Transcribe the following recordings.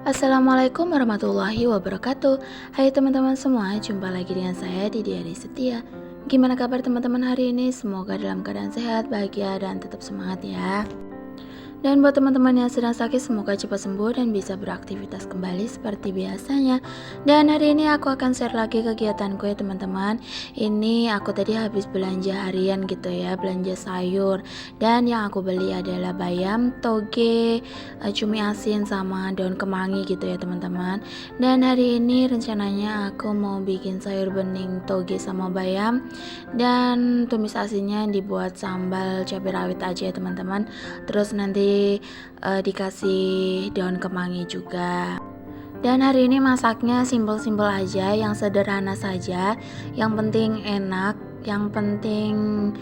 Assalamualaikum warahmatullahi wabarakatuh. Hai teman-teman semua, jumpa lagi dengan saya Didi Ari Setia. Gimana kabar teman-teman hari ini? Semoga dalam keadaan sehat, bahagia, dan tetap semangat ya. Dan buat teman-teman yang sedang sakit, semoga cepat sembuh dan bisa beraktivitas kembali seperti biasanya. Dan hari ini aku akan share lagi kegiatanku ya teman-teman. Ini aku tadi habis belanja harian gitu ya, belanja sayur. Dan yang aku beli adalah bayam, toge, cumi asin sama daun kemangi gitu ya teman-teman. Dan hari ini rencananya aku mau bikin sayur bening toge sama bayam. Dan tumis asinnya dibuat sambal cabai rawit aja ya teman-teman. Terus nanti dikasih daun kemangi juga. Dan hari ini masaknya simpel-simpel aja, yang sederhana saja, yang penting enak, yang penting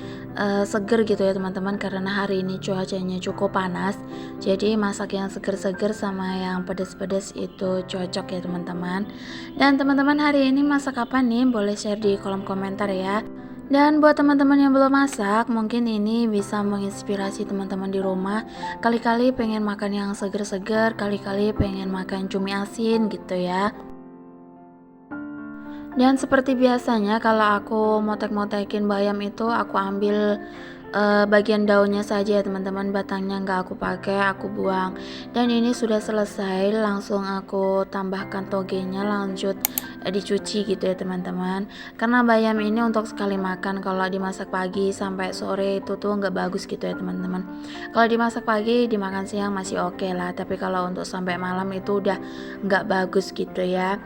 seger gitu ya teman-teman, karena hari ini cuacanya cukup panas, jadi masak yang seger-seger sama yang pedes-pedes itu cocok ya teman-teman. Dan teman-teman hari ini masak apa nih? Boleh share di kolom komentar ya. Dan buat teman-teman yang belum masak, mungkin ini bisa menginspirasi teman-teman di rumah. Kali-kali pengen makan yang seger-seger, kali-kali pengen makan cumi asin gitu ya. Dan seperti biasanya kalau aku motek-motekin bayam itu, aku ambil bagian daunnya saja ya teman-teman, batangnya nggak aku pakai, aku buang. Dan ini sudah selesai, langsung aku tambahkan togenya, lanjut dicuci gitu ya teman-teman, karena bayam ini untuk sekali makan. Kalau dimasak pagi sampai sore itu tuh nggak bagus gitu ya teman-teman. Kalau dimasak pagi dimakan siang masih oke lah, tapi kalau untuk sampai malam itu udah nggak bagus gitu ya.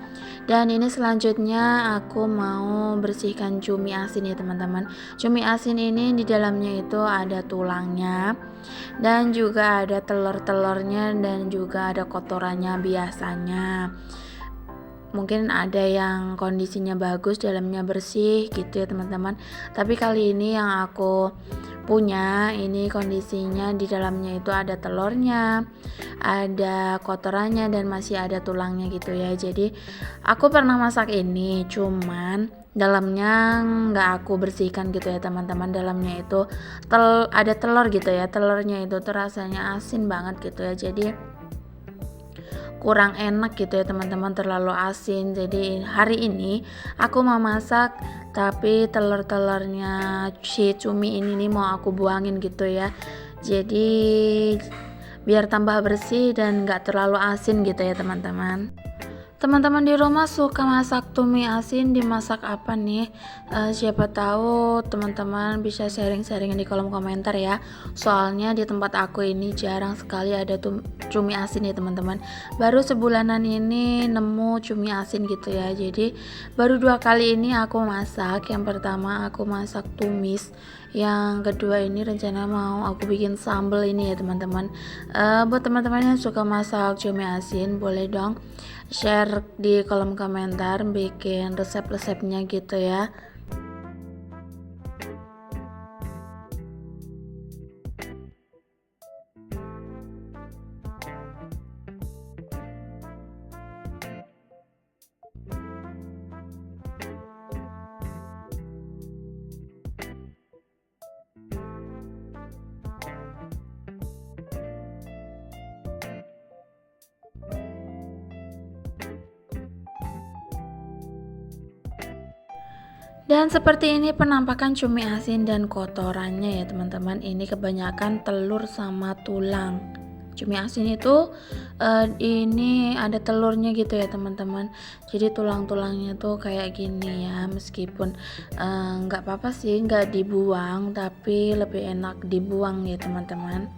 Dan ini selanjutnya aku mau bersihkan cumi asin ya teman-teman. Cumi asin ini di dalamnya itu ada tulangnya dan juga ada telur-telurnya dan juga ada kotorannya biasanya. Mungkin ada yang kondisinya bagus, dalamnya bersih gitu ya teman-teman. Tapi kali ini yang aku punya ini kondisinya di dalamnya itu ada telurnya, ada kotorannya, dan masih ada tulangnya gitu ya. Jadi aku pernah masak ini, cuman dalamnya nggak aku bersihkan gitu ya teman-teman. Dalamnya itu ada telur gitu ya, telurnya itu tuh rasanya asin banget gitu ya, jadi kurang enak gitu ya teman-teman, terlalu asin. Jadi hari ini aku mau masak, tapi telur-telurnya si cumi ini nih mau aku buangin gitu ya, jadi biar tambah bersih dan gak terlalu asin gitu ya teman-teman. Teman-teman di rumah suka masak cumi asin, dimasak apa nih? Siapa tahu teman-teman bisa sharing-sharing di kolom komentar ya. Soalnya di tempat aku ini jarang sekali ada cumi asin ya teman-teman. Baru sebulanan ini nemu cumi asin gitu ya. Jadi baru 2 kali ini aku masak. Yang pertama aku masak tumis, yang kedua ini rencana mau aku bikin sambal ini ya teman-teman. Buat teman-teman yang suka masak cumi asin, boleh dong share di kolom komentar bikin resep-resepnya gitu ya. Dan seperti ini penampakan cumi asin dan kotorannya ya teman-teman. Ini kebanyakan telur sama tulang. Cumi asin itu ini ada telurnya gitu ya teman-teman. Jadi tulang-tulangnya tuh kayak gini ya. Meskipun nggak apa-apa sih nggak dibuang, tapi lebih enak dibuang ya teman-teman.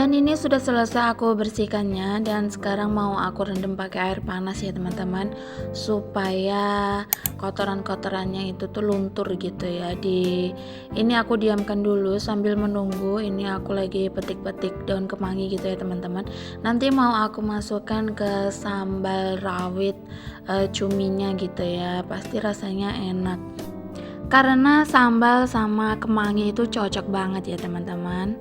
Dan ini sudah selesai aku bersihkannya, dan sekarang mau aku rendam pakai air panas ya teman-teman, supaya kotoran-kotorannya itu tuh luntur gitu ya. Ini aku diamkan dulu sambil menunggu. Ini aku lagi petik-petik daun kemangi gitu ya teman-teman. Nanti mau aku masukkan ke sambal rawit cuminya gitu ya, pasti rasanya enak. Karena sambal sama kemangi itu cocok banget ya teman-teman.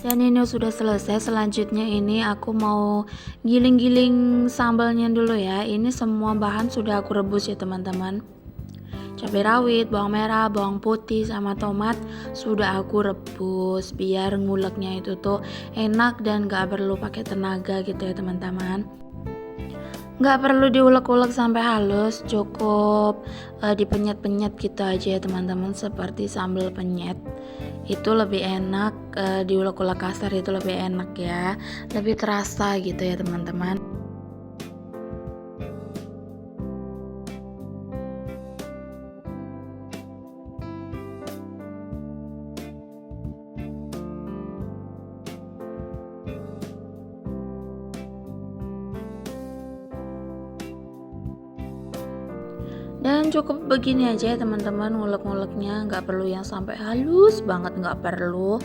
Dan ini sudah selesai. Selanjutnya ini aku mau giling-giling sambalnya dulu ya. Ini semua bahan sudah aku rebus ya teman-teman. Cabai rawit, bawang merah, bawang putih sama tomat sudah aku rebus biar nguleknya itu tuh enak dan gak perlu pakai tenaga gitu ya teman-teman. Nggak perlu diulek-ulek sampai halus, cukup dipenyet-penyet gitu aja ya teman-teman, seperti sambal penyet. Itu lebih enak, diulek-ulek kasar itu lebih enak ya, lebih terasa gitu ya teman-teman. Dan cukup begini aja ya teman-teman, ngulek-nguleknya nggak perlu yang sampai halus banget, nggak perlu.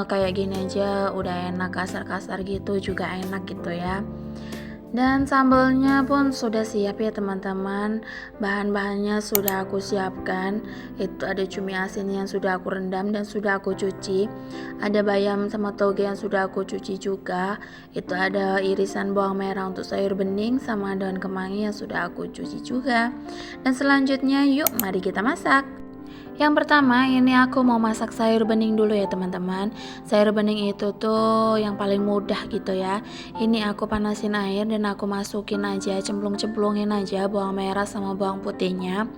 Kayak gini aja udah enak, kasar-kasar gitu juga enak gitu ya. Dan sambalnya pun sudah siap ya teman-teman. Bahan-bahannya sudah aku siapkan. Itu ada cumi asin yang sudah aku rendam dan sudah aku cuci. Ada bayam sama toge yang sudah aku cuci juga. Itu ada irisan bawang merah untuk sayur bening sama daun kemangi yang sudah aku cuci juga. Dan selanjutnya yuk mari kita masak. Yang pertama ini aku mau masak sayur bening dulu ya teman-teman. Sayur bening itu tuh yang paling mudah gitu ya. Ini aku panasin air dan aku masukin aja, cemplung-cemplungin aja bawang merah sama bawang putihnya.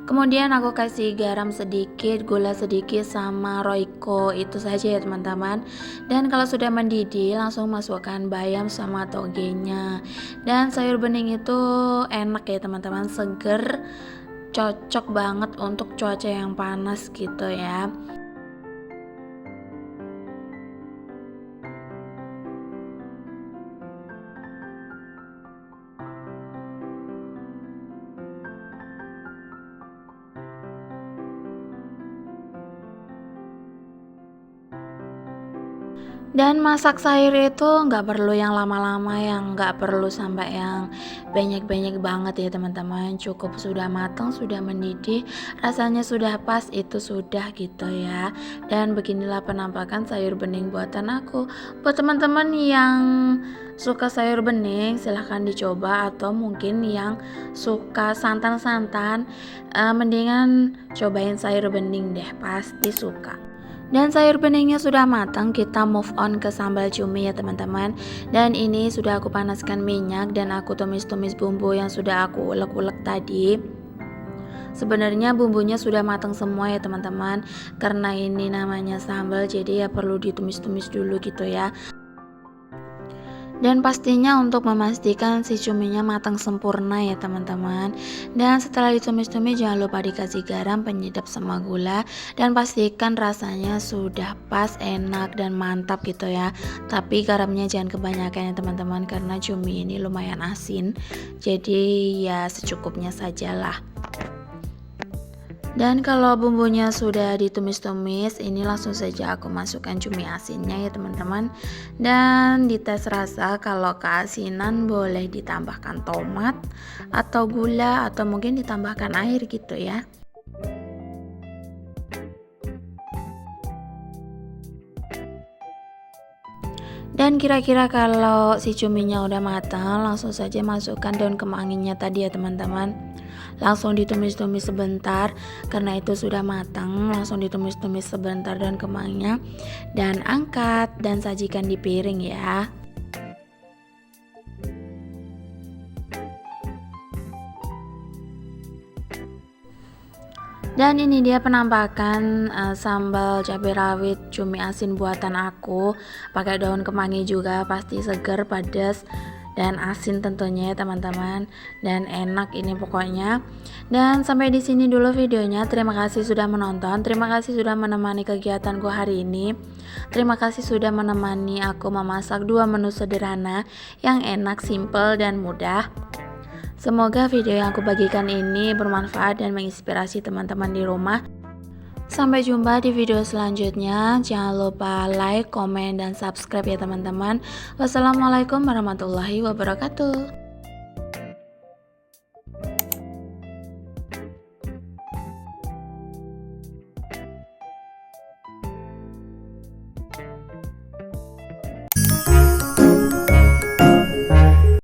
Kemudian aku kasih garam sedikit, gula sedikit sama roiko, itu saja ya teman-teman. Dan kalau sudah mendidih langsung masukkan bayam sama togenya. Dan sayur bening itu enak ya teman-teman, seger, cocok banget untuk cuaca yang panas gitu ya. Dan masak sayur itu nggak perlu yang lama-lama, yang nggak perlu sampai yang banyak-banyak banget ya teman-teman. Cukup sudah matang, sudah mendidih, rasanya sudah pas, itu sudah gitu ya. Dan beginilah penampakan sayur bening buatan aku. Buat teman-teman yang suka sayur bening silahkan dicoba, atau mungkin yang suka santan-santan mendingan cobain sayur bening deh, pasti suka. Dan sayur beningnya sudah matang, kita move on ke sambal cumi ya teman-teman. Dan ini sudah aku panaskan minyak dan aku tumis-tumis bumbu yang sudah aku ulek-ulek tadi. Sebenarnya bumbunya sudah matang semua ya teman-teman, karena ini namanya sambal jadi ya perlu ditumis-tumis dulu gitu ya. Dan pastinya untuk memastikan si cuminya matang sempurna ya teman-teman. Dan setelah ditumis-tumis jangan lupa dikasih garam, penyedap sama gula. Dan pastikan rasanya sudah pas, enak dan mantap gitu ya. Tapi garamnya jangan kebanyakan ya teman-teman, karena cumi ini lumayan asin. Jadi ya secukupnya sajalah. Dan kalau bumbunya sudah ditumis-tumis, ini langsung saja aku masukkan cumi asinnya ya teman-teman. Dan dites rasa, kalau keasinan boleh ditambahkan tomat atau gula atau mungkin ditambahkan air gitu ya. Dan kira-kira kalau si cuminya udah matang, langsung saja masukkan daun kemanginya tadi ya teman-teman. Langsung ditumis-tumis sebentar, karena itu sudah matang. Langsung ditumis-tumis sebentar daun kemanginya, dan angkat dan sajikan di piring ya. Dan ini dia penampakan sambal cabai rawit cumi asin buatan aku. Pakai daun kemangi juga, pasti seger, pedas. dan asin tentunya ya teman-teman, dan enak ini pokoknya. Dan sampai di sini dulu videonya. Terima kasih sudah menonton, terima kasih sudah menemani kegiatanku hari ini. Terima kasih sudah menemani aku memasak dua menu sederhana yang enak, simple dan mudah. Semoga video yang aku bagikan ini bermanfaat dan menginspirasi teman-teman di rumah. Sampai jumpa di video selanjutnya. Jangan lupa like, komen, dan subscribe ya teman-teman. Wassalamualaikum warahmatullahi wabarakatuh.